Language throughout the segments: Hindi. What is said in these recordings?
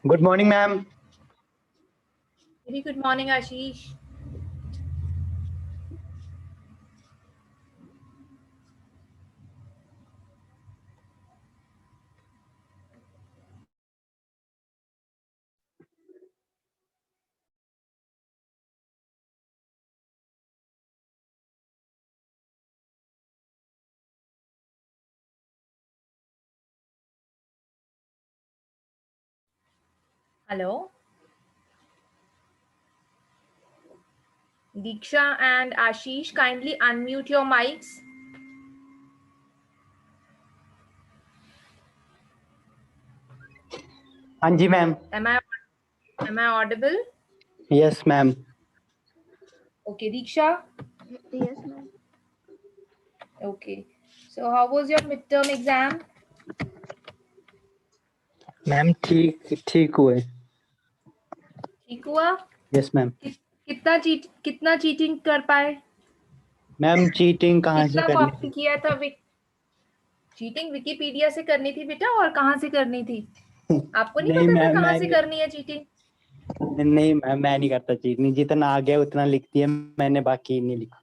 Good morning, ma'am. Very good morning, Ashish. Hello. Diksha and Ashish, kindly unmute your mics. Anji, ma'am. Am I audible? Yes, ma'am. Okay, Diksha. Yes, ma'am. Okay. So how was your midterm exam? Ma'am ठीक हुए. ठीक हुआ? Yes, ma'am. कितना चीटिंग कर पाए? मैम चीटिंग कहाँ से कितना करनी कॉपी थी? किया था? चीटिंग विकिपीडिया से करनी थी बेटा, और कहाँ से करनी थी? आपको नहीं नहीं पता था मैम, कहाँ से करनी है चीटिंग? नहीं मैम, मैं नहीं करता चीटिंग. जितना आ गया उतना लिख दिया मैंने, बाकी नहीं लिखा.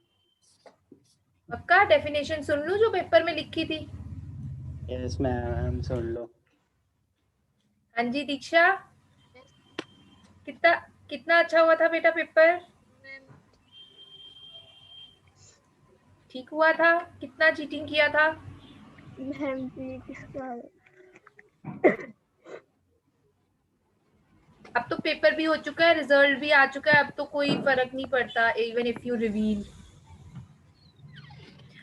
पक्का? डेफिनेशन सुन लूं जो पेपर में लिखी थी? यस मैम, सुन लो. हाँ जी दीक्षा, कितना कितना अच्छा हुआ था बेटा पेपर? ठीक हुआ था? कितना चीटिंग किया था? मैम जी किसका अब तो पेपर भी हो चुका है, रिजल्ट भी आ चुका है, अब तो कोई फर्क नहीं पड़ता even if you reveal.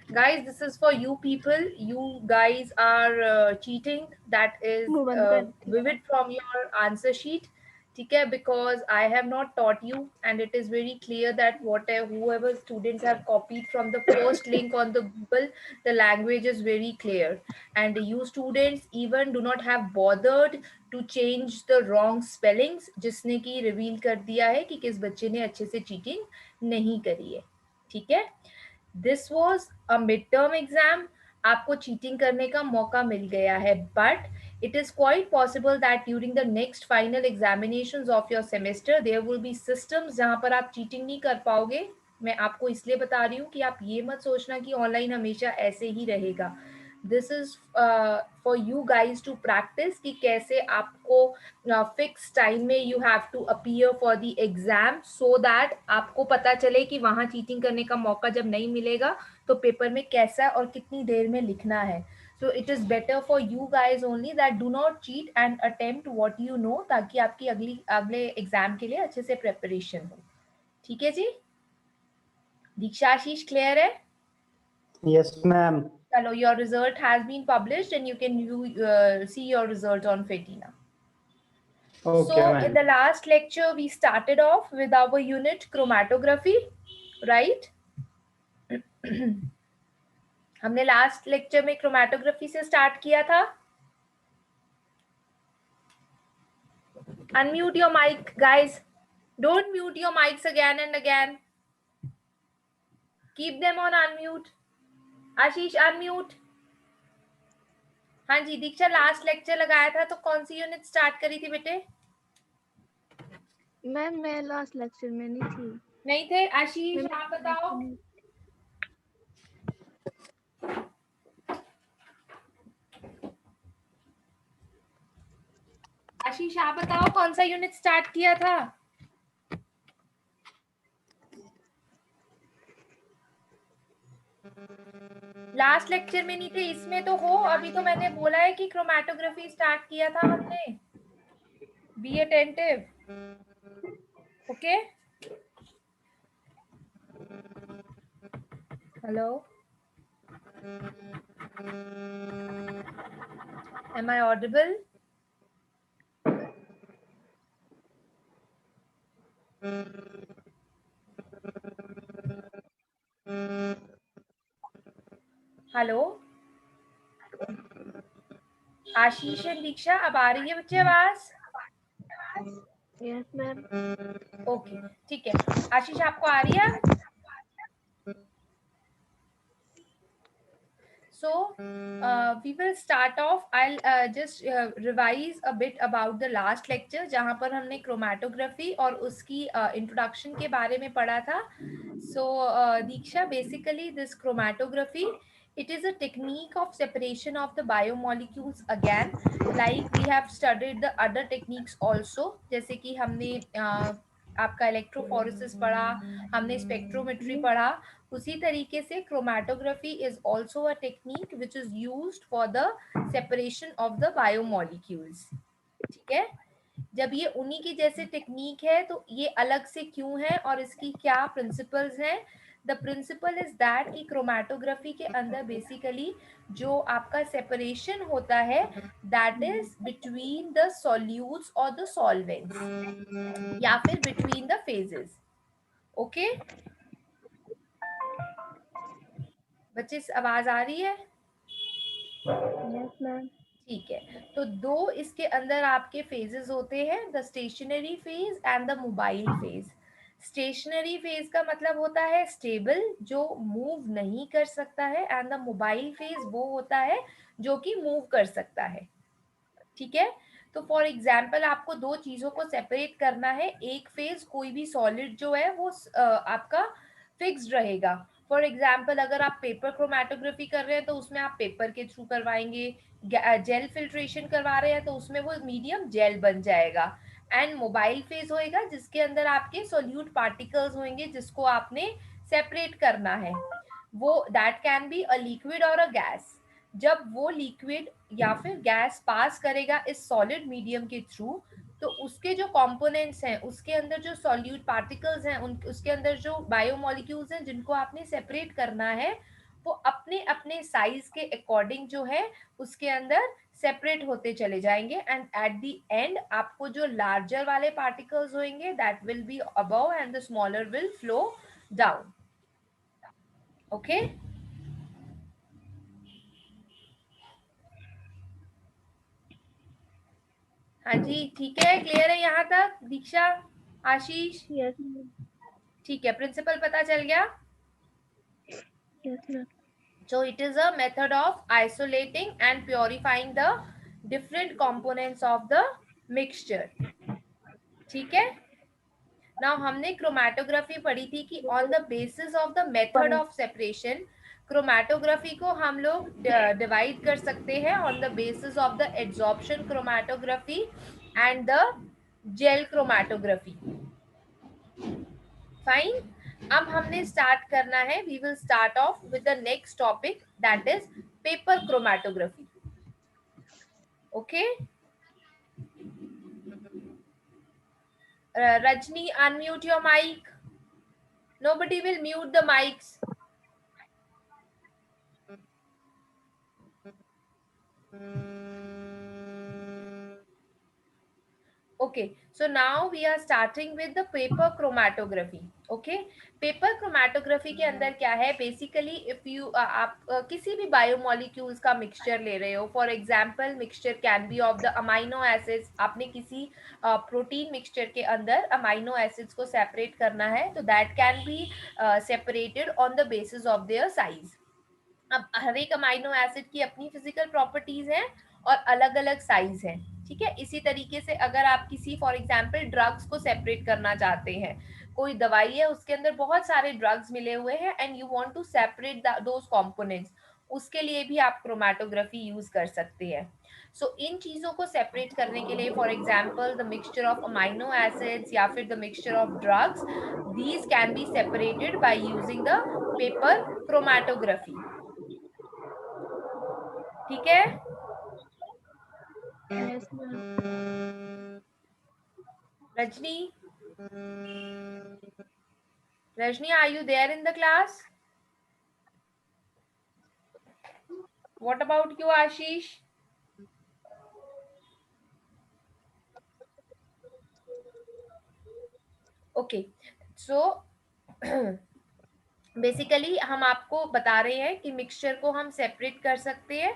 Guys, this is for you people. You guys are cheating. That is मुंह बंद कर. vivid from your answer sheet. ठीक है, because I have not taught you, and it is very clear that whoever students have copied from the first link on the Google, the language is very clear, and you students even do not have bothered to change the wrong spellings, जिसने कि reveal कर दिया है कि किस बच्चे ने अच्छे से cheating नहीं करी है. ठीक है, this was a mid term exam. आपको चीटिंग करने का मौका मिल गया है, but it is quite possible that during the next final examinations of your semester there will be systems जहां पर आप चीटिंग नहीं कर पाओगे. मैं आपको इसलिए बता रही हूँ कि आप ये मत सोचना कि ऑनलाइन हमेशा ऐसे ही रहेगा. This is for you guys to practice कि कैसे आपको फिक्स टाइम में you have to appear for the exam, so that आपको पता चले कि वहां चीटिंग करने का मौका जब नहीं मिलेगा तो पेपर में कैसा और कितनी देर में लिखना है. So it is better for you guys only that do not cheat and attempt what you know, ताकि आपकी अगले एग्जाम के लिए अच्छे से प्रिपरेशन हो. ठीक है जी, दीक्षा आशीष क्लियर है? Yes ma'am. चलो, your result has been published and you can see your result on Fetina. Okay, So ma'am. in the last lecture we started off with our unit chromatography, right? हमने लास्ट लेक्चर में क्रोमैटोग्राफी से स्टार्ट किया था. Unmute your mic, guys. Don't mute your mics again and again. Keep them on unmute. Ashish unmute. हाँ जी, दीक्षा लास्ट लेक्चर लगाया था तो कौन सी यूनिट स्टार्ट करी थी बेटे? मैम मैं लास्ट लेक्चर में नहीं थी. नहीं थे? आशीष आप बताओ. आशीष आप बताओ कौन सा यूनिट स्टार्ट किया था? लास्ट लेक्चर में नहीं थे, इसमें तो हो. अभी तो मैंने बोला है कि क्रोमैटोग्राफी स्टार्ट किया था हमने. Be attentive. Okay, hello, am I audible? Hello, Ashish and Diksha, अब आ रही है बच्चे आवाज? Yes ma'am. ओके, ठीक है. आशीष आपको आ रही है? So we will start off. I'll just revise a bit about the last lecture जहाँ पर हमने क्रोमैटोग्राफी और उसकी इंट्रोडक्शन के बारे में पढ़ा था. So Diksha, basically this chromatography, it is a technique of separation of the biomolecules again, like we have studied the other techniques also. जैसे कि हमने आपका इलेक्ट्रोफोरेसिस पढ़ा, हमने स्पेक्ट्रोमेट्री पढ़ा, उसी तरीके से chromatography is also a technique which is used for the separation of the biomolecules. ठीक है, जब ये उन्हीं की जैसे टेक्निक है तो ये अलग से क्यों है और इसकी क्या प्रिंसिपल्स हैं? द प्रिंसिपल इज दैट कि क्रोमैटोग्राफी के अंदर बेसिकली जो आपका सेपरेशन होता है that is between the solutes और द सॉल्वेंट्स या फिर बिटवीन द फेजेस. ओके बच्चे, आवाज आ रही है? Yes ma'am. ठीक है, तो दो इसके अंदर आपके फेजेस होते हैं, the stationary phase and the mobile phase. Stationary phase का मतलब होता है स्टेबल, जो मूव नहीं कर सकता है, एंड द मोबाइल फेज वो होता है जो कि मूव कर सकता है. ठीक है, तो फॉर एग्जाम्पल आपको दो चीजों को सेपरेट करना है. एक फेज कोई भी सॉलिड जो है वो आपका फिक्स्ड रहेगा. फॉर एग्जाम्पल अगर आप पेपर क्रोमैटोग्राफी कर रहे हैं तो उसमें आप पेपर के थ्रू करवाएंगे. जेल फिल्ट्रेशन करवा रहे हैं तो उसमें वो मीडियम जेल बन जाएगा. एंड मोबाइल फेज होएगा जिसके अंदर आपके सोल्यूट पार्टिकल्स होंगे जिसको आपने सेपरेट करना है. वो that can be a liquid और अ गैस. जब वो लिक्विड या फिर गैस पास करेगा इस सॉलिड मीडियम के थ्रू तो उसके जो कंपोनेंट्स हैं, उसके अंदर जो सॉल्यूट पार्टिकल्स हैं, उसके अंदर जो बायोमोलिक्यूल्स हैं जिनको आपने सेपरेट करना है, वो अपने अपने साइज के अकॉर्डिंग जो है उसके अंदर सेपरेट होते चले जाएंगे, एंड एट द एंड आपको जो लार्जर वाले पार्टिकल्स होंगे that will be above and the smaller will flow down. Okay, हाँ जी, ठीक है, क्लियर है यहाँ तक दीक्षा, आशीष? Yes, ma'am. ठीक है, प्रिंसिपल पता चल गया. Yes, ma'am. So it is a method of isolating and purifying the different components of the mixture. ठीक है. Now हमने क्रोमैटोग्राफी पढ़ी थी कि on the basis of the method of separation, chromatography को हम लोग डिवाइड कर सकते हैं on the basis of the adsorption chromatography and the gel chromatography. Fine. अब हमने स्टार्ट करना है, we will start off with the next topic, that is paper chromatography. Okay. Rajni, unmute your mic. Nobody will mute the mics. Okay, so now we are starting with the paper chromatography. Okay, paper chromatography के अंदर क्या है, basically if you आप किसी भी बायोमोलिक्यूल्स का मिक्सचर ले रहे हो, for example mixture can be of the amino acids, आपने किसी प्रोटीन मिक्सचर के अंदर अमाइनो एसिड्स को सेपरेट करना है, तो that can be separated on the basis of their size. अब हर एक अमाइनो एसिड की अपनी फिजिकल प्रॉपर्टीज हैं और अलग अलग साइज हैं. ठीक है, इसी तरीके से अगर आप किसी फॉर एग्जांपल ड्रग्स को सेपरेट करना चाहते हैं, कोई दवाई है उसके अंदर बहुत सारे ड्रग्स मिले हुए हैं and you want to separate those components, उसके लिए भी आप क्रोमैटोग्राफी यूज कर सकते हैं. सो इन चीजों को सेपरेट करने के लिए, for example the mixture of amino acids या फिर the mixture of drugs, these can be separated by using the paper chromatography. ठीक है. Yes, ma'am. Rajni, are you there in the class? What about you, Ashish? Okay, so basically हम आपको बता रहे हैं कि मिक्सचर को हम सेपरेट कर सकते हैं.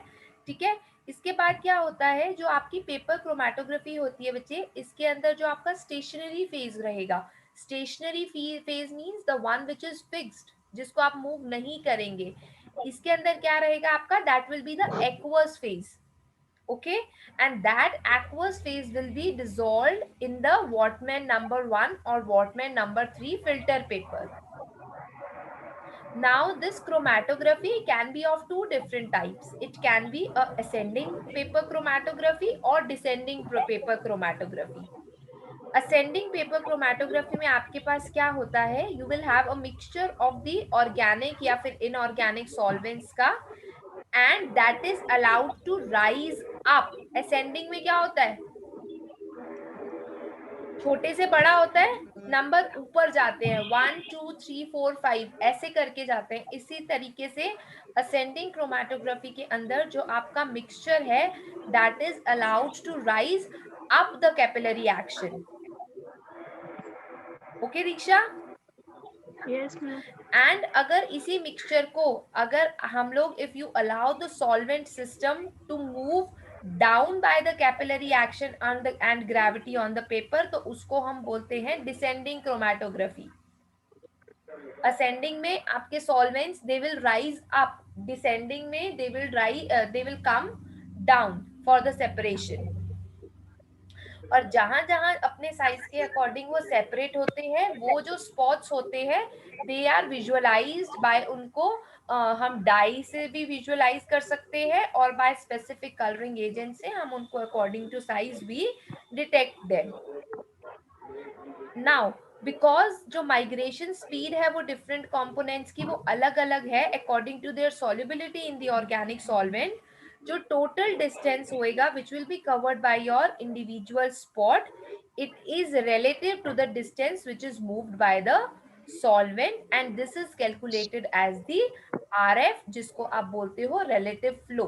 ठीक है, इसके बाद क्या होता है, जो आपकी पेपर क्रोमैटोग्राफी होती है बच्चे, इसके अंदर जो आपका स्टेशनरी फेज रहेगा, stationary phase means the one which is fixed, जिसको आप मूव नहीं करेंगे, इसके अंदर क्या रहेगा आपका, that will be the aqueous phase. Okay, and that aqueous phase will be dissolved in the Whatman number 1 or Whatman number 3 filter paper. Now this chromatography can be of two different types. It can be a ascending paper chromatography or descending paper chromatography. Ascending paper chromatography में आपके पास क्या होता है, you will have a mixture of the organic या फिर inorganic solvents का, and that is allowed to rise up. Ascending में क्या होता है, छोटे से बड़ा होता है, नंबर ऊपर जाते हैं, 1 2 3 4 5 ऐसे करके जाते हैं. इसी तरीके से असेंडिंग क्रोमैटोग्राफी के अंदर जो आपका मिक्सचर है that is allowed to rise up the capillary action. Okay Diksha? Yes, ma'am. And अगर इसी मिक्सचर को अगर हम लोग, if you allow the solvent system to move down by the capillary action and gravity on the paper, तो उसको हम बोलते हैं डिसेंडिंग क्रोमैटोग्राफी. असेंडिंग में आपके solvents they will rise up, descending में they will come down for the separation. और जहां जहां अपने साइज के अकॉर्डिंग वो सेपरेट होते हैं, वो जो स्पॉट्स होते हैं दे आर विजुअलाइज्ड बाय, उनको हम डाई से भी विजुअलाइज कर सकते हैं और बाय स्पेसिफिक कलरिंग एजेंट से हम उनको अकॉर्डिंग टू साइज भी डिटेक्ट देम. नाउ बिकॉज जो माइग्रेशन स्पीड है वो डिफरेंट कंपोनेंट्स की वो अलग अलग है according to their solubility in the organic solvent, जो टोटल डिस्टेंस होएगा which will be covered by your individual spot, it is relative to the distance which is moved by the solvent and this is calculated as the RF, जिसको आप बोलते हो रिलेटिव फ्लो।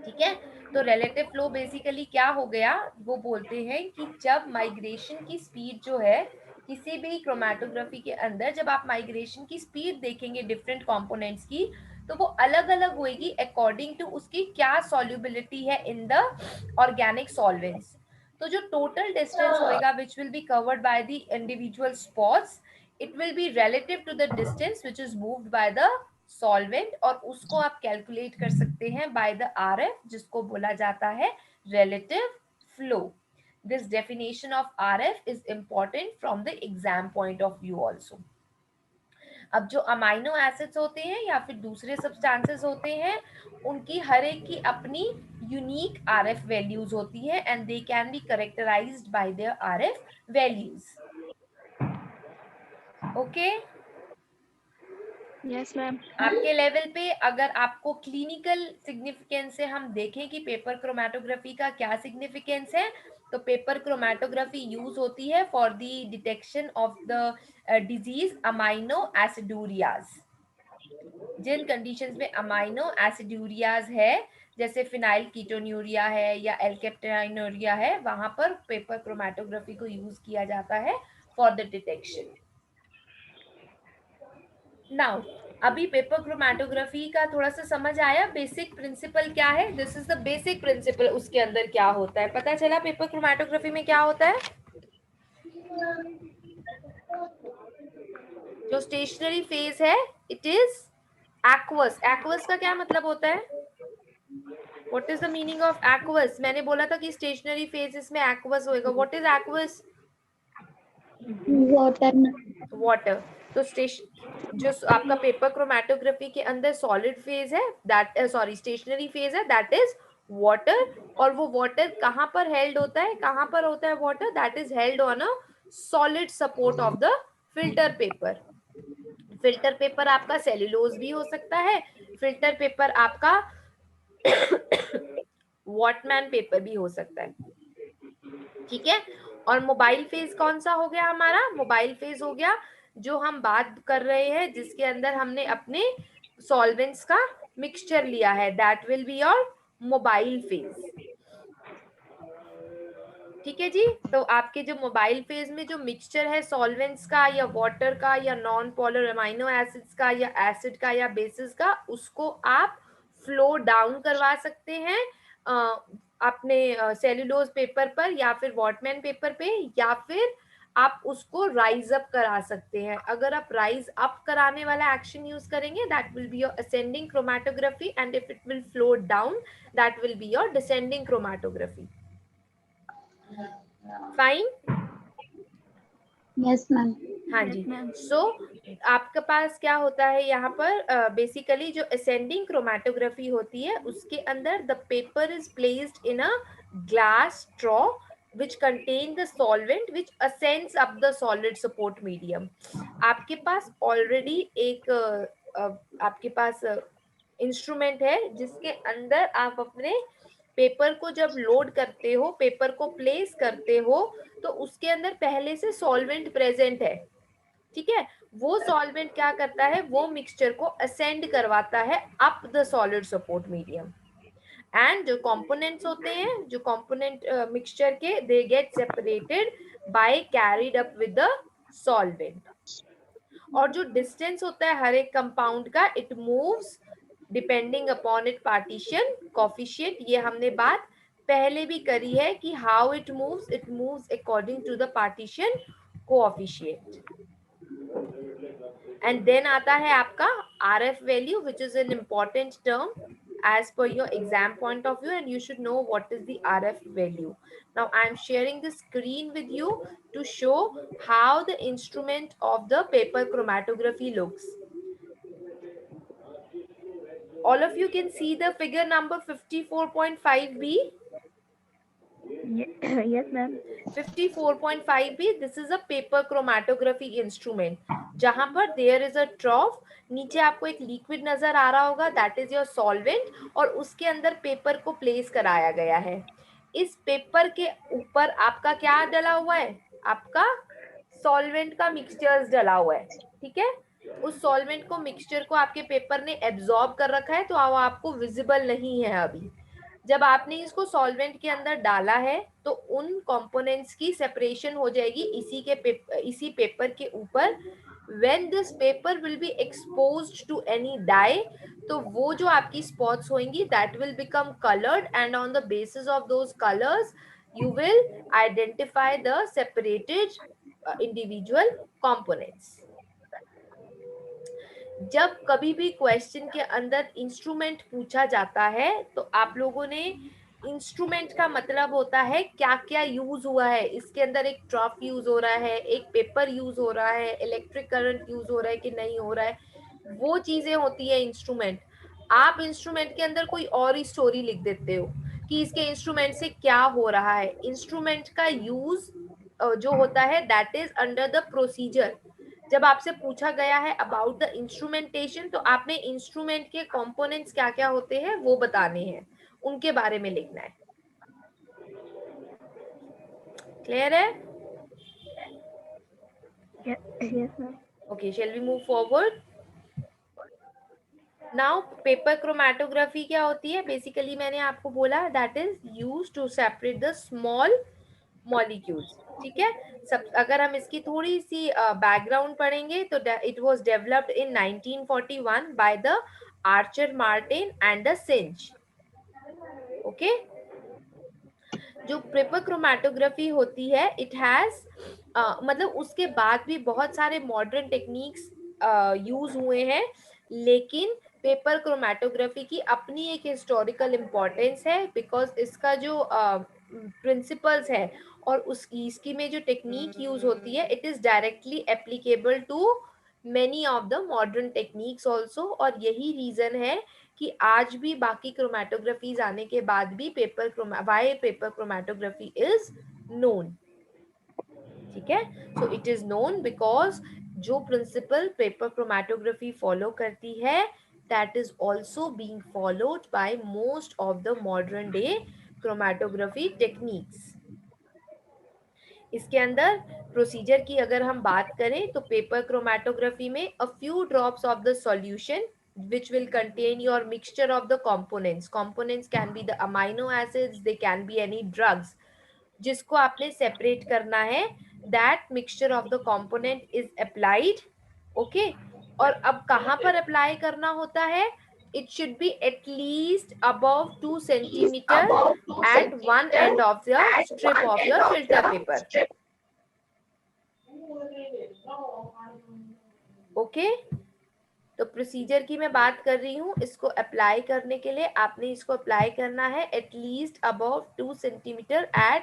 ठीक है, तो रिलेटिव फ्लो बेसिकली क्या हो गया, वो बोलते हैं कि जब माइग्रेशन की स्पीड जो है किसी भी क्रोमेटोग्राफी के अंदर, जब आप माइग्रेशन की स्पीड देखेंगे डिफरेंट कंपोनेंट्स की, तो वो अलग अलग होगी अकॉर्डिंग टू उसकी क्या सॉल्युबिलिटी है इन द ऑर्गेनिक सॉल्वेंट्स। तो जो टोटल डिस्टेंस होएगा which will be covered by the individual spots, it will be relative to the distance which is moved by the solvent, और उसको आप कैलकुलेट कर सकते हैं बाय द RF, जिसको बोला जाता है relative flow. This definition of RF is important from the exam point of view also. अब जो अमाइनो एसिड्स होते हैं या फिर दूसरे सब्सटेंसेस होते हैं, उनकी हर एक की अपनी यूनिक RF वैल्यूज होती है and they can be characterised bye there RF values. Okay, Yes, ma'am. आपके लेवल पे अगर आपको क्लिनिकल सिग्निफिकेंस से हम देखें कि पेपर क्रोमेटोग्राफी का क्या सिग्निफिकेंस है, तो पेपर क्रोमेटोग्राफी यूज होती है for the detection of the disease amino acidurias. जिन कंडीशंस में अमाइनो एसिडूरियाज है, जैसे फिनाइल कीटोन्यूरिया है या एल्केप्टाइनूरिया है, वहां पर पेपर क्रोमेटोग्राफी को यूज किया जाता है फॉर द डिटेक्शन। नाउ अभी पेपर क्रोमेटोग्राफी का थोड़ा सा समझ आया, बेसिक प्रिंसिपल क्या है, this is the basic principle, उसके अंदर क्या होता है पता चला पेपर क्रोमेटोग्राफी में क्या होता है। जो स्टेशनरी फेज है इट इज एक्वस। एक्वस का क्या मतलब होता है, what is the meaning of aqueous? मैंने बोला था कि स्टेशनरी फेज में एक्वस होएगा, what is aqueous? Water. Water. तो स्टेशन जो आपका पेपर क्रोमेटोग्राफी के अंदर सॉलिड फेज है, दैट सॉरी स्टेशनरी फेज है, दैट इज वाटर। और वो वाटर कहाँ पर हेल्ड होता है, कहाँ पर होता है water, that is held on a solid support of the filter paper. Filter paper आपका सेल्यूलोज भी हो सकता है, फिल्टर पेपर आपका वॉटमैन पेपर भी हो सकता है। ठीक है, और मोबाइल फेज कौन सा हो गया हमारा, मोबाइल फेज हो गया जो हम बात कर रहे हैं जिसके अंदर हमने अपने सॉल्वेंट्स का मिक्सचर लिया है, that will be your mobile phase. ठीक है जी, तो आपके जो मोबाइल फेज में जो मिक्सचर है सॉल्वेंट्स का या वाटर का या नॉन पोलर अमाइनो एसिड्स का या एसिड का या बेसिस का, उसको आप फ्लो डाउन करवा सकते हैं अपने सेल्यूलोज पेपर पर या फिर वॉटमैन पेपर पे, या फिर आप उसको राइज अप करा सकते हैं। अगर आप राइज अप कराने वाला एक्शन यूज करेंगे that will be your ascending chromatography, and if it will flow down that will be your descending chromatography. Fine. Yes, ma'am. हाँ जी, सो आपके पास क्या होता है यहाँ पर बेसिकली जो असेंडिंग क्रोमेटोग्राफी होती है उसके अंदर the paper is placed in a glass straw which contain the solvent which ascends up the solid support medium। आपके पास ऑलरेडी एक आपके पास इंस्ट्रूमेंट है जिसके अंदर आप अपने पेपर को जब लोड करते हो, पेपर को प्लेस करते हो, तो उसके अंदर पहले से सॉल्वेंट प्रेजेंट है। ठीक है, वो सॉल्वेंट क्या करता है, वो मिक्सचर को असेंड करवाता है up the solid support medium, and जो कंपोनेंट्स होते हैं, जो कंपोनेंट मिक्सचर के, they get separated by carried up with the solvent. और जो डिस्टेंस होता है हर एक कंपाउंड का, it moves depending upon it partition coefficient. ये हमने बात पहले भी करी है कि how it moves according to the partition coefficient. And then आता है आपका RF value which is an important term as per your exam point of view, and you should know what is the RF value. Now I am sharing the screen with you to show how the instrument of the paper chromatography looks. All of you can see the figure number 54.5b. Yes, ma'am. 54.5b, this is a paper chromatography instrument. जहां पर देयर इज अ ट्रॉफ, नीचे आपको एक लिक्विड नजर आ रहा होगा, दैट इज योर सॉल्वेंट, और उसके अंदर पेपर को प्लेस कराया गया है। इस पेपर के ऊपर आपका क्या डला हुआ है, आपका सॉल्वेंट का मिक्सचर्स डला हुआ है, ठीक है। उस सॉल्वेंट को, मिक्सचर को आपके पेपर ने एब्जॉर्ब कर रखा है, तो वो आपको विजिबल नहीं है अभी। जब आपने इसको सॉल्वेंट के अंदर डाला है तो उन कंपोनेंट्स की सेपरेशन हो जाएगी इसी पेपर के ऊपर। when this paper will be exposed to any dye, तो वो जो आपकी spots होंगी that will become colored, and on the basis of those colors you will identify the separated individual components। जब कभी भी क्वेश्चन के अंदर इंस्ट्रूमेंट पूछा जाता है तो आप लोगों ने, इंस्ट्रूमेंट का मतलब होता है क्या क्या यूज हुआ है, इसके अंदर एक ट्रॉफ यूज हो रहा है, एक पेपर यूज हो रहा है, इलेक्ट्रिक करंट यूज हो रहा है कि नहीं हो रहा है, वो चीजें होती है इंस्ट्रूमेंट। आप इंस्ट्रूमेंट के अंदर कोई और ही स्टोरी लिख देते हो कि इसके इंस्ट्रूमेंट से क्या हो रहा है। इंस्ट्रूमेंट का यूज जो होता है that is under the procedure. जब आपसे पूछा गया है अबाउट द इंस्ट्रूमेंटेशन, तो आपने इंस्ट्रूमेंट के कंपोनेंट्स क्या क्या होते हैं वो बताने हैं, उनके बारे में लिखना है। क्लियर है? Yes, ma'am. Okay, shall we move forward now. Paper chromatography क्या होती है? बेसिकली मैंने आपको बोला that is use to separate the small molecules, ठीक है। सब अगर हम इसकी थोड़ी सी बैकग्राउंड पढ़ेंगे तो it was developed in 1941 by the Archer Martin and the Synge. Okay, जो पेपर क्रोमेटोग्राफी होती है इट हैज मतलब उसके बाद भी बहुत सारे मॉडर्न टेक्निक्स यूज हुए हैं, लेकिन पेपर क्रोमेटोग्राफी की अपनी एक हिस्टोरिकल इम्पोर्टेंस है, बिकॉज इसका जो प्रिंसिपल्स है और इसकी में जो टेक्निक यूज होती है it is directly applicable to many of the modern techniques also. और यही रीजन है कि आज भी बाकी क्रोमेटोग्राफीज आने के बाद भी why paper chromatography is known, ठीक है। So it is known because जो प्रिंसिपल पेपर क्रोमेटोग्राफी फॉलो करती है that is also being followed by most of the modern day chromatography techniques. इसके अंदर प्रोसीजर की अगर हम बात करें तो पेपर क्रोमेटोग्राफी में a few drops of the solution which will contain your mixture of the components can be the amino acids, they can be any drugs, जिसको आपने सेपरेट करना है, that mixture of the component is applied, okay। और अब कहाँ पर अप्लाई करना होता है? it should be at least above 2 centimeter at one end of the strip of your filter paper, okay. तो प्रोसीजर की मैं बात कर रही हूँ, इसको अप्लाई करने के लिए आपने इसको अप्लाई करना है at least above 2 centimetre at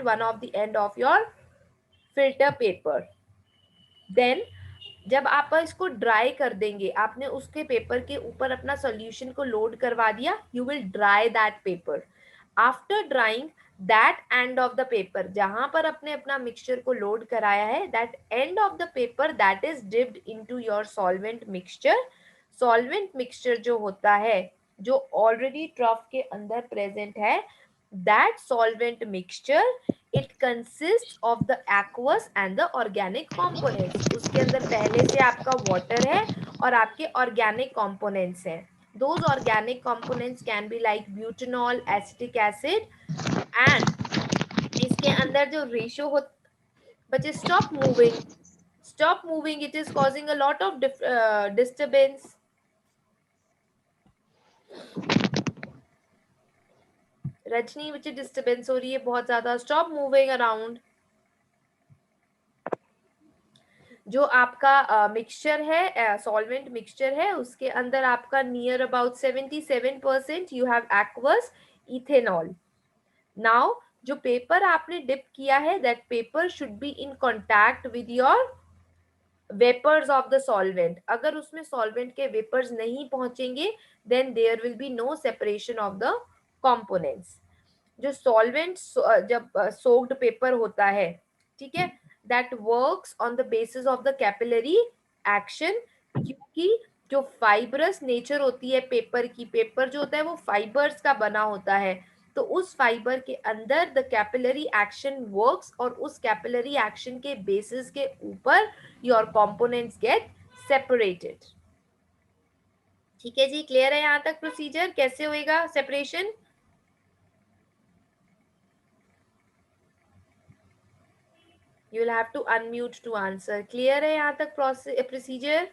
one of the end of your filter paper. Then जब आप इसको ड्राई कर देंगे, आपने उसके पेपर के ऊपर अपना सॉल्यूशन को लोड करवा दिया, you will dry that paper. After drawing that end of the paper, जहां पर अपने अपना मिक्सचर को लोड कराया है, that end of the paper that is dipped into your solvent mixture. Solvent mixture जो होता है, जो ऑलरेडी ट्रफ के अंदर प्रेजेंट है, that solvent mixture it consist of the aqueous and the organic components. उसके अंदर पहले से आपका वाटर है और आपके ऑर्गेनिक कंपोनेंट्स हैं। those organic components can be like butanol, acetic acid, and इसके अंदर जो रेशियो हो, बच्चे stop moving, it is causing a lot of disturbance। Rajni, बच्चे डिस्टर्बेंस हो रही है बहुत ज्यादा, स्टॉप मूविंग अराउंड। जो आपका मिक्सचर है, सॉल्वेंट मिक्सचर है, उसके अंदर आपका near about 77% you have aqueous ethanol. Now जो पेपर आपने डिप किया है, that paper should be in contact with your vapours of the solvent. अगर उसमें सॉल्वेंट के वेपर्स नहीं पहुंचेंगे then there will be no separation of the components. जो सॉल्वेंट जब सोक्ड पेपर होता है, ठीक है, that works on the basis of the capillary action, क्योंकि जो फाइब्रस नेचर होती है पेपर की, पेपर जो होता है वो फाइबर्स का बना होता है, तो उस फाइबर के अंदर द कैपिलरी एक्शन वर्क्स, और उस कैपिलरी एक्शन के बेसिस के ऊपर योर कंपोनेंट्स गेट सेपरेटेड। ठीक है जी, क्लियर है यहाँ तक प्रोसीजर कैसे होएगा separation? You will have to unmute to answer. Clear है यहाँ तक procedure?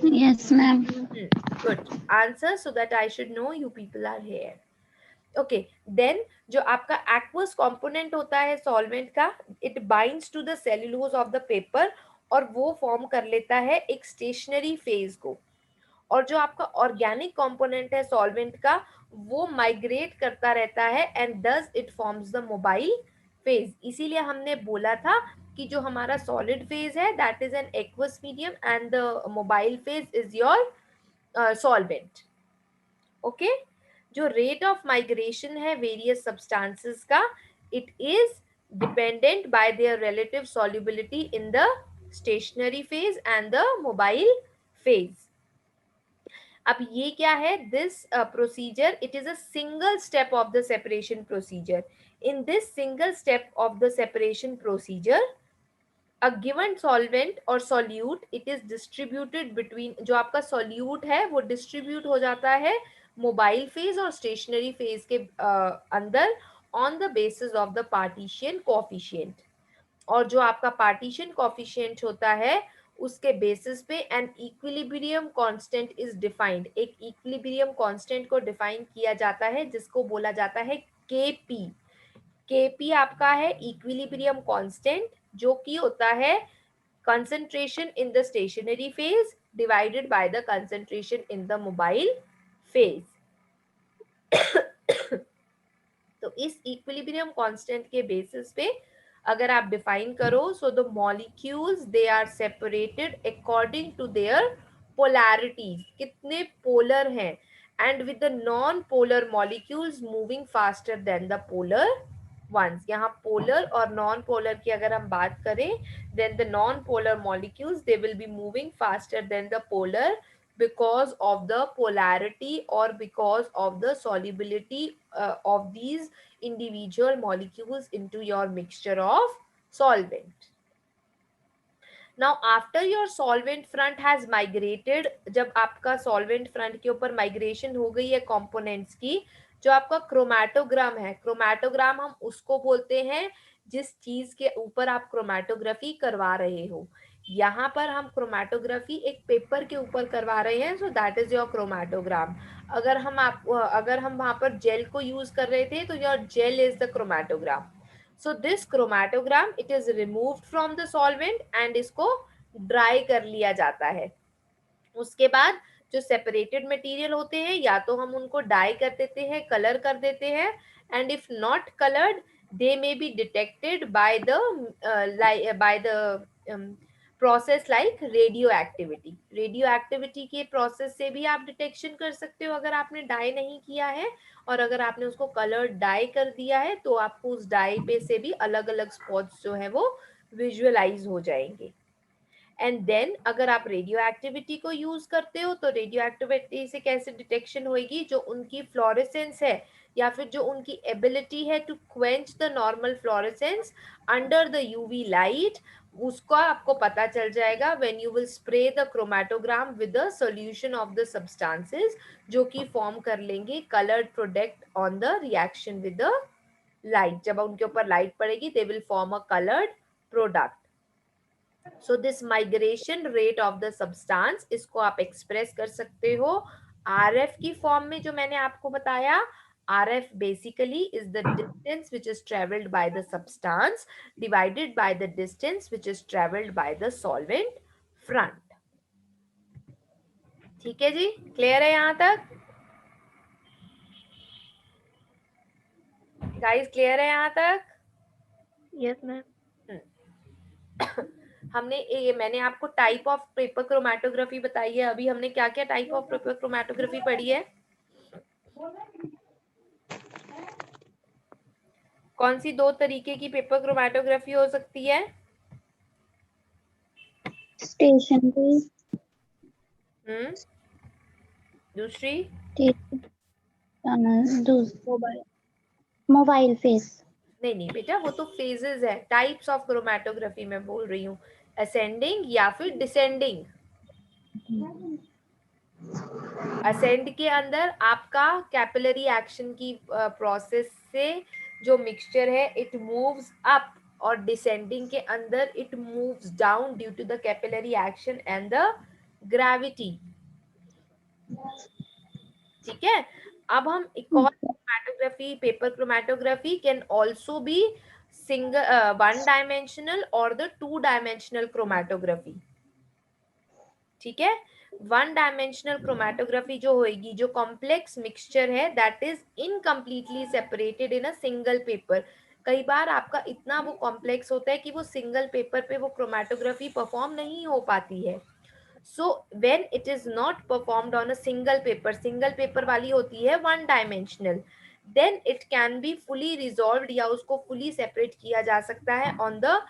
Yes, ma'am. Good. Answer so that I should know you people are here. Okay. Then जो आपका aqueous component होता है solvent का, it binds to the cellulose of the paper और वो form कर लेता है एक stationary phase को, और जो आपका ऑर्गेनिक कंपोनेंट है सॉल्वेंट का वो माइग्रेट करता रहता है and thus it forms the mobile phase. इसीलिए हमने बोला था कि जो हमारा सॉलिड फेज है that is an aqueous medium and the mobile phase is your solvent. Okay, जो रेट ऑफ माइग्रेशन है वेरियस सब्सटेंसेस का, it is dependent bye there relative solubility in the stationary phase and the mobile phase. अब ये क्या है, this procedure it is a single step of the separation procedure. In this single step of the separation procedure a given solvent और solute it is distributed between, जो आपका सॉल्यूट है वो डिस्ट्रीब्यूट हो जाता है मोबाइल फेज और स्टेशनरी फेज के अंदर on the basis of the partition coefficient, और जो आपका पार्टीशन कोएफिशिएंट होता है उसके बेसिस पे an equilibrium constant is defined. एक इक्विलिब्रियम कांस्टेंट को डिफाइन किया जाता है जिसको बोला जाता है केपी। केपी आपका है इक्विलिब्रियम कांस्टेंट, जो कि होता है concentration in the stationary phase divided by the concentration in the mobile phase. तो इस इक्विलिब्रियम कांस्टेंट के बेसिस पे अगर आप डिफाइन करो, so the molecules they are separated according to their polarities, कितने पोलर हैं, and with the non polar molecules moving faster than the polar ones. यहाँ पोलर और नॉन पोलर की अगर हम बात करें, then the non polar molecules they will be moving faster than the polar because of the polarity or because of the solubility of these individual molecules into your mixture of solvent. Now after your solvent front has migrated, जब आपका solvent front के ऊपर migration हो गई है components की, जो आपका क्रोमैटोग्राम है, क्रोमैटोग्राम हम उसको बोलते हैं जिस चीज के ऊपर आप क्रोमैटोग्राफी करवा रहे हो। यहाँ पर हम क्रोमैटोग्राफी एक पेपर के ऊपर करवा रहे हैं, so that is your chromatogram. अगर हम वहां पर जेल को यूज कर रहे थे तो your gel is the chromatogram. So this chromatogram it is removed from the solvent and इसको ड्राई कर लिया जाता है। उसके बाद जो सेपरेटेड मटेरियल होते हैं या तो हम उनको डाई कर देते हैं, कलर कर देते हैं, and if not coloured they may be detected by the process like radio activity. Radio activity के प्रोसेस से भी आप डिटेक्शन कर सकते हो अगर आपने डाई नहीं किया है, और अगर आपने उसको कलर डाई कर दिया है तो आपको उस डाई पे से भी अलग अलग स्पॉट्स जो है वो विजुअलाइज हो जाएंगे। एंड देन अगर आप रेडियो एक्टिविटी को यूज करते हो तो रेडियो एक्टिविटी से कैसे डिटेक्शन होगी, जो उनकी फ्लोरेसेंस है या फिर जो उनकी एबिलिटी है to quench the normal fluorescence under the UV light, उसका आपको पता चल जाएगा when you will spray the chromatogram with the solution of the substances, जो कि फॉर्म कर लेंगे coloured product on the reaction with the light. जब उनके ऊपर लाइट पड़ेगी they will form a coloured product. So this migration rate of the substance, इसको आप एक्सप्रेस कर सकते हो आरएफ की फॉर्म में, जो मैंने आपको बताया। RF basically is the distance which is traveled by the substance divided by the distance which is traveled by the solvent front. ठीक है जी, क्लियर है यहाँ तक गाइस? क्लियर है यहाँ तक? Yes, ma'am. मैंने आपको टाइप ऑफ पेपर क्रोमैटोग्राफी बताई है। अभी हमने क्या क्या टाइप ऑफ पेपर क्रोमैटोग्राफी पढ़ी है? कौन सी दो तरीके की पेपर क्रोमैटोग्राफी हो सकती है? Stationery, दूसरी mobile, mobile face, नहीं बेटा, वो तो फेजेस है, टाइप्स ऑफ क्रोमेटोग्राफी मैं बोल रही हूँ, असेंडिंग या फिर डिसेंडिंग। असेंड के अंदर आपका कैपिलरी एक्शन की प्रोसेस से जो मिक्सचर है इट मूव्स अप, और डिसेंडिंग के अंदर it moves down due to the capillary action and the gravity. ठीक है, अब हम एक और chromatography, paper chromatography can also be single one dimensional और द टू डायमेंशनल क्रोमेटोग्राफी। ठीक है, वन डायमेंशनल क्रोमेटोग्राफी जो होगी, जो कॉम्प्लेक्स मिक्सचर है that is incompletely separated in a single paper. कई बार आपका इतना वो कॉम्प्लेक्स होता है कि वो सिंगल पेपर पे वो क्रोमेटोग्राफी परफॉर्म नहीं हो पाती है। So when it is not performed on a single paper वाली होती है one dimensional, then it can be fully resolved या उसको फुली सेपरेट किया जा सकता है on the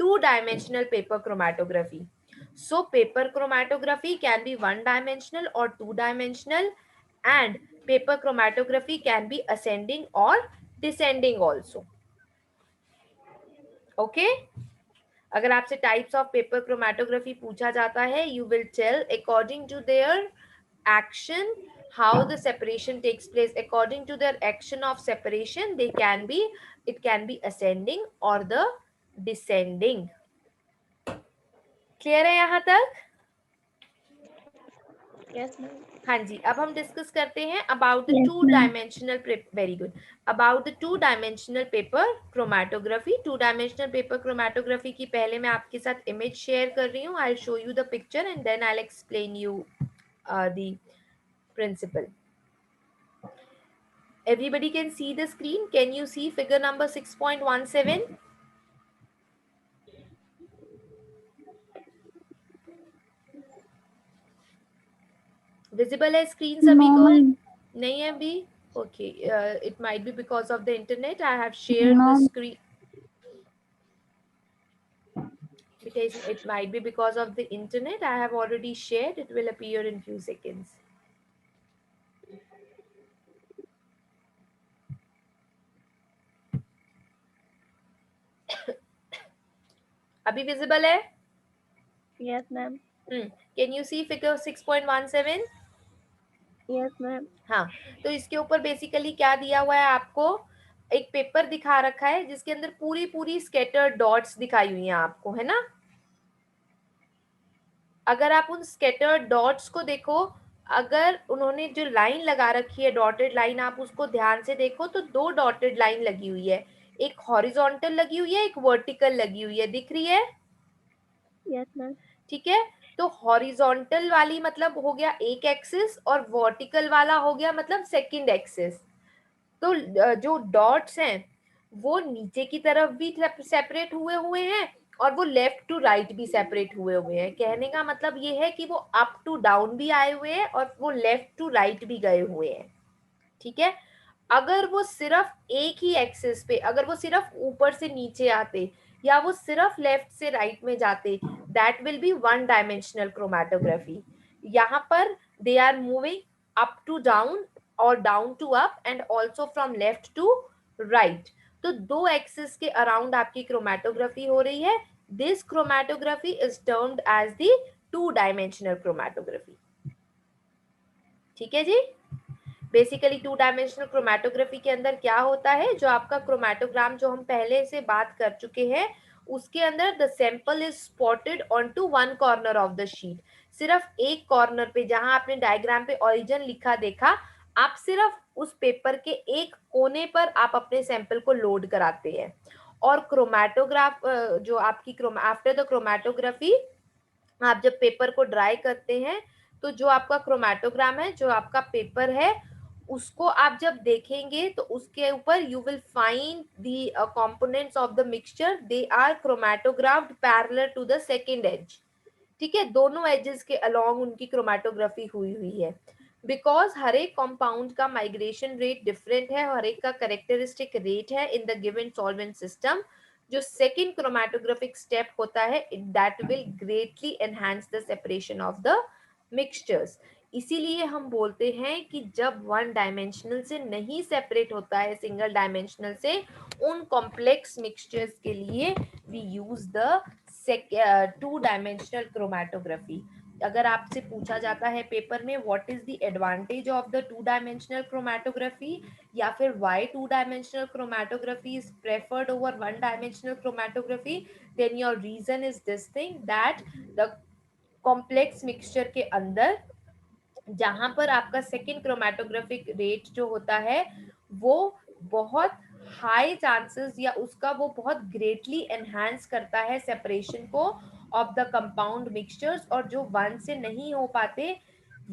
two dimensional paper chromatography. So paper chromatography can be one dimensional or two dimensional, and paper chromatography can be ascending or descending also. Okay, अगर आपसे टाइप्स ऑफ पेपर क्रोमेटोग्राफी पूछा जाता है, you will tell according to their action how the separation takes place. According to their action of separation, they can be, it can be ascending or the descending. Clear है यहाँ तक? yes ma'am, हाँ जी, अब हम डिस्कस करते हैं about the yes two ma'am, dimensional, very good, about the two dimensional paper chromatography. Two dimensional paper chromatography की पहले मैं आपके साथ इमेज शेयर कर रही हूँ। I show you the picture and then I explain you the principle. Everybody can see the screen. Can you see figure number 6.17? Visible है screen सभी no को? ma'am, नहीं है अभी? Okay, it might be because of the internet. I have shared the no, screen. It might be because of the internet. I have already shared. It will appear in few seconds. अभी visible है? yes ma'am, Can you see figure 6.17? yes ma'am, हाँ, तो इसके ऊपर बेसिकली क्या दिया हुआ है आपको, एक पेपर दिखा रखा है जिसके अंदर पूरी पूरी स्कैटर्ड डॉट्स दिखाई हुई हैं आपको, है ना? अगर आप उन स्कैटर्ड डॉट्स को देखो, अगर उन्होंने जो लाइन लगा रखी है डॉटेड लाइन, आप उसको ध्यान से देखो तो दो डॉटेड लाइन लगी हुई है, एक हॉरिजॉन्टल लगी हुई है, एक वर्टिकल लगी हुई है, दिख रही है? yes ma'am, ठीक है, तो हॉरिजॉन्टल वाली मतलब हो गया एक एक्सिस और वर्टिकल वाला हो गया मतलब सेकंड एक्सिस। तो जो डॉट्स हैं वो नीचे की तरफ भी सेपरेट हुए हुए हैं और वो लेफ्ट टू राइट भी सेपरेट हुए हुए हैं। कहने का मतलब ये है कि वो अप टू डाउन भी आए हुए हैं और वो लेफ्ट टू राइट भी गए हुए हैं। ठीक है, अगर वो सिर्फ एक ही एक्सिस पे, अगर वो सिर्फ ऊपर से नीचे आते या वो सिर्फ लेफ्ट से राइट में जाते, that will be one dimensional chromatography. यहाँ पर they are moving up to down और down to up and also from left to right. तो दो एक्सिस के अराउंड आपकी क्रोमेटोग्राफी हो रही है। This chromatography is termed as the two dimensional chromatography. ठीक है जी, बेसिकली टू डायमेंशनल क्रोमेटोग्राफी के अंदर क्या होता है, जो आपका क्रोमेटोग्राम जो हम पहले से बात कर चुके हैं, उसके अंदर the sample is spotted on to one corner of the sheet. सिर्फ एक कॉर्नर पे, जहां आपने डायग्राम पे ओरिजिन लिखा देखा, आप सिर्फ उस पेपर के एक कोने पर आप अपने सैंपल को लोड कराते हैं। और क्रोमेटोग्राफ जो आपकी आफ्टर द क्रोमेटोग्राफी आप जब पेपर को ड्राई करते हैं, तो जो आपका क्रोमेटोग्राम है, जो आपका पेपर है, उसको आप जब देखेंगे तो उसके ऊपर you will find the components of the mixture, they are chromatographed parallel to the second edge. ठीक है, दोनों एजेस के अलोंग उनकी क्रोमेटोग्राफी हुई हुई है। बिकॉज हर एक कंपाउंड का माइग्रेशन रेट डिफरेंट है, हर एक का कैरेक्टरिस्टिक रेट है in the given solvent system. जो सेकेंड क्रोमेटोग्राफिक स्टेप होता है, that will greatly enhance the separation of the mixtures. इसीलिए हम बोलते हैं कि जब वन डायमेंशनल से नहीं सेपरेट होता है सिंगल डायमेंशनल से, उन कॉम्प्लेक्स मिक्सचर्स के लिए we use the two dimensional chromatography. अगर आपसे पूछा जाता है पेपर में what is the advantage of the two dimensional chromatography, या फिर why two dimensional chromatography is preferred over one dimensional chromatography, then your reason is this thing that the complex mixture के अंदर जहां पर आपका सेकेंड क्रोमेटोग्राफिक रेट जो होता है वो बहुत हाई चांसेस या उसका वो बहुत ग्रेटली एनहांस करता है सेपरेशन को ऑफ द कंपाउंड मिक्सचर्स, और जो वन से नहीं हो पाते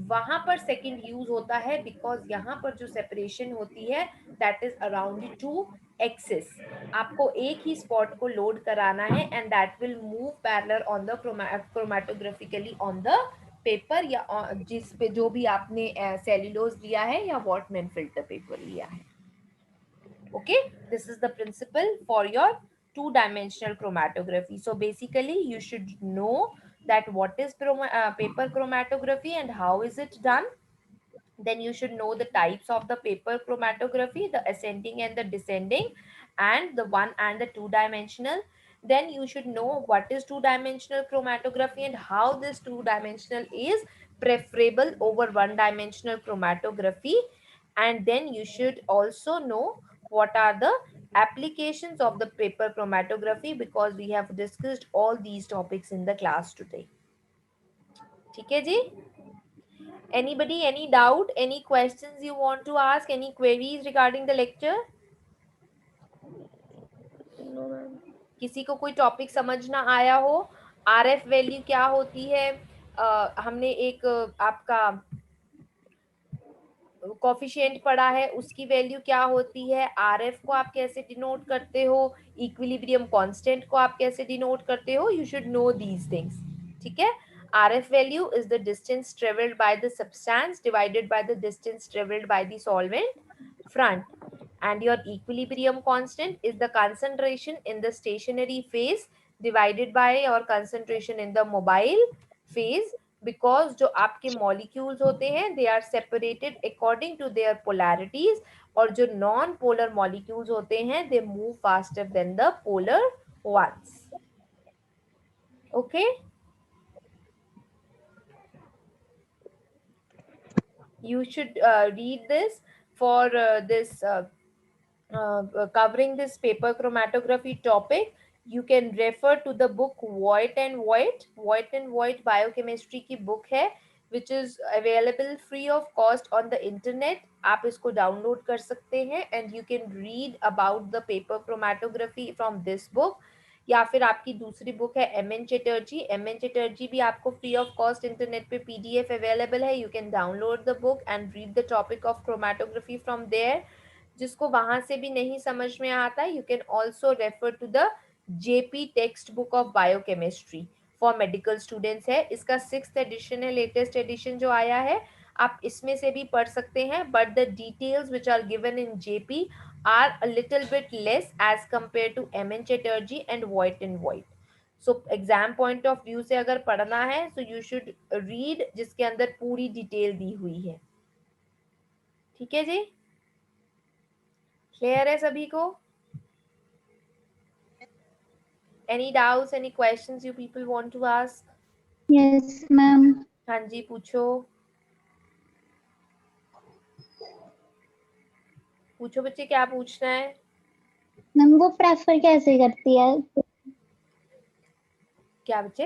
वहां पर सेकेंड यूज होता है, बिकॉज यहाँ पर जो सेपरेशन होती है that is around two axis. आपको एक ही स्पॉट को लोड कराना है and that will move parallel on the chromatographically on the paper, या जिस पे जो भी आपने सेल्यूलोज लिया है या वॉटमैन फिल्टर पेपर लिया है। Okay, this is the principle for your two dimensional chromatography. So basically you should know that what is paper chromatography and how is it done. Then you should know the types of the paper chromatography, the ascending and the descending, and the one and the two dimensional. Then you should know what is two dimensional chromatography and how this two dimensional is preferable over one dimensional chromatography. And then you should also know what are the applications of the paper chromatography, because we have discussed all these topics in the class today. ठीक है जी? Anybody, any doubt, any questions you want to ask, any queries regarding the lecture? No, ma'am. किसी को कोई टॉपिक समझ ना आया हो? आरएफ वैल्यू क्या होती है? हमने एक आपका कोफिशिएंट पढ़ा है, उसकी वैल्यू क्या होती है, आरएफ को आप कैसे डिनोट करते हो, इक्विलिब्रियम कांस्टेंट को आप कैसे डिनोट करते हो, you should know these things. ठीक है? RF value is the distance traveled by the substance divided by the distance traveled by the solvent front, and your equilibrium constant is the concentration in the stationary phase divided by your concentration in the mobile phase, because जो आपके मॉलिक्यूल्स होते हैं they are separated according to their polarities, और जो नॉन पोलर मॉलिक्यूल्स होते हैं they move faster than the polar ones. Okay, you should read this for this covering this paper chromatography topic. You can refer to the book Voigt and Voigt biochemistry की book है, which is available free of cost on the internet. आप इसको download कर सकते हैं and you can read about the paper chromatography from this book. या फिर आपकी दूसरी बुक है एम एन चटर्जी भी आपको फ्री ऑफ कॉस्ट इंटरनेट पे PDF अवेलेबल है। You can download the book and read the topic of chromatography from there. जिसको वहां से भी नहीं समझ में आता है, you can also refer to the JP text book of biochemistry for medical students है। इसका 6th एडिशन है, लेटेस्ट एडिशन जो आया है, आप इसमें से भी पढ़ सकते हैं, but the details which are given in JP are a little bit less as compared to MN Chatterjee and Voigt and Voigt. So exam point of view से अगर पढ़ना है तो यू शुड रीड जिसके अंदर पूरी डिटेल दी हुई है। ठीक है जी? क्लियर है सभी को? Any doubts, any questions you people want to ask? Yes, ma'am. हाँ जी, पूछो पूछो बच्चे, क्या पूछना है? मैम वो प्रेफर कैसे करती है? क्या बच्चे,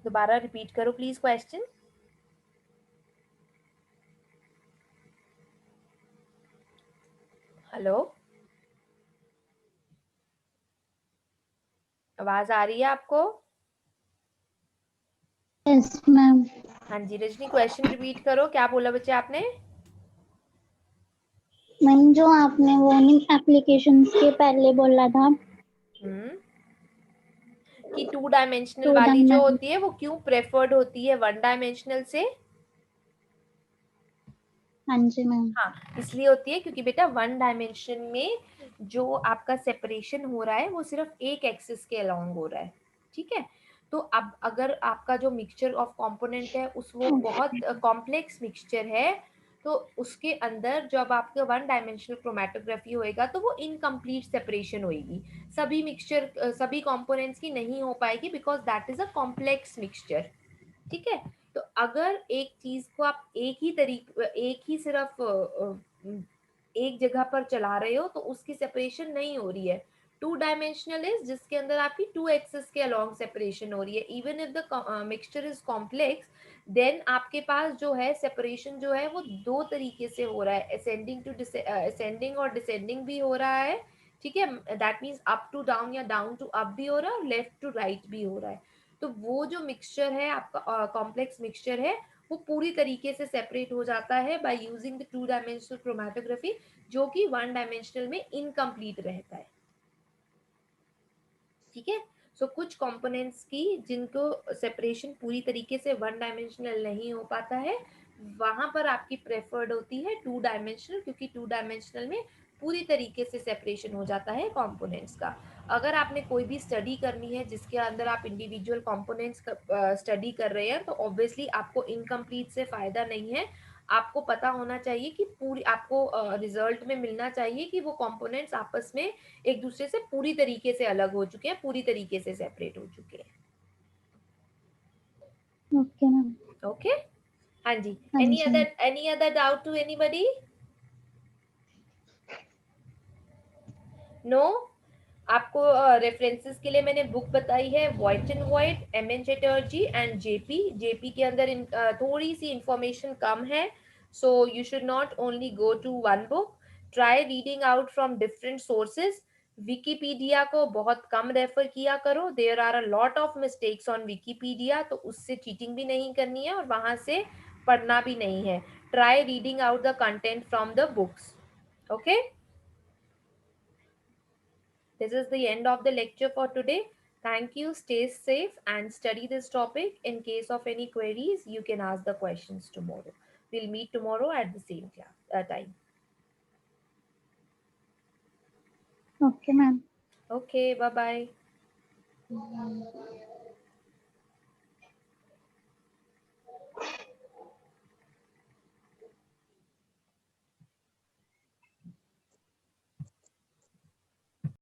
दोबारा रिपीट करो प्लीज क्वेश्चन। हेलो, आवाज आ रही है आपको? Yes ma'am. हाँ जी रजनी, क्वेश्चन रिपीट करो, क्या बोला बच्चे आपने? मैम जो आपने वो एप्लीकेशंस के पहले बोला था कि टू डायमेंशनल टू वाली जो डायमेंशनल, होती है वो क्यों प्रेफर्ड होती है वन डायमेंशनल से? हाँ जी मैम। हाँ, इसलिए होती है क्योंकि बेटा वन डायमेंशन में जो आपका सेपरेशन हो रहा है वो सिर्फ एक एक्सिस के अलोंग हो रहा है, ठीक है। तो अब अगर आपका जो मिक्सचर ऑफ कंपोनेंट है उस वो बहुत कॉम्प्लेक्स मिक्सचर है, तो उसके अंदर जब आपका वन डायमेंशनल क्रोमेटोग्राफी होएगा तो वो इनकम्प्लीट सेपरेशन होएगी, सभी मिक्सचर सभी कंपोनेंट्स की नहीं हो पाएगी, because that is a complex mixture, ठीक है। तो अगर एक चीज को आप एक ही सिर्फ एक जगह पर चला रहे हो तो उसकी सेपरेशन नहीं हो रही है। टू डायमेंशनल इज जिसके अंदर आपकी टू एक्सिस के अलोंग सेपरेशन हो रही है। Even if the mixture is complex, then आपके पास जो है सेपरेशन जो है वो दो तरीके से हो रहा है, असेंडिंग और डिसेंडिंग भी हो रहा है, ठीक है। That means up to down या डाउन टू अप भी हो रहा है और लेफ्ट टू राइट भी हो रहा है। तो वो जो मिक्सचर है आपका कॉम्प्लेक्स मिक्सचर है वो पूरी तरीके से सेपरेट हो जाता है by using the two dimensional chromatography, जो कि वन डायमेंशनल में इनकम्प्लीट रहता है, ठीक है। सो कुछ कंपोनेंट्स की जिनको सेपरेशन पूरी तरीके से वन डायमेंशनल नहीं हो पाता है, वहां पर आपकी प्रेफर्ड होती है टू डायमेंशनल, क्योंकि टू डायमेंशनल में पूरी तरीके से सेपरेशन हो जाता है कंपोनेंट्स का। अगर आपने कोई भी स्टडी करनी है जिसके अंदर आप इंडिविजुअल कंपोनेंट्स स्टडी कर रहे हैं, तो ऑब्वियसली आपको इनकम्प्लीट से फायदा नहीं है। आपको पता होना चाहिए कि पूरी आपको रिजल्ट में मिलना चाहिए कि वो कंपोनेंट्स आपस में एक दूसरे से पूरी तरीके से अलग हो चुके हैं, पूरी तरीके से सेपरेट हो चुके हैं। Okay ma'am. ओके, हाँ जी। हाँ जी। Any other doubt to anybody? No. आपको रेफरेंसेस के लिए मैंने बुक बताई है, White and White, M N. Chatterjee and JP. JP के अंदर थोड़ी सी इंफॉर्मेशन कम है, so you should not only go to one book, try reading out from different sources. Wikipedia को बहुत कम रेफर किया करो, there are a lot of mistakes on Wikipedia, तो उससे चीटिंग भी नहीं करनी है और वहां से पढ़ना भी नहीं है। Try reading out the content from the books. Okay, this is the end of the lecture for today. Thank you. Stay safe and study this topic. In case of any queries, you can ask the questions tomorrow. We'll meet tomorrow at the same time. Okay ma'am. Okay, bye bye.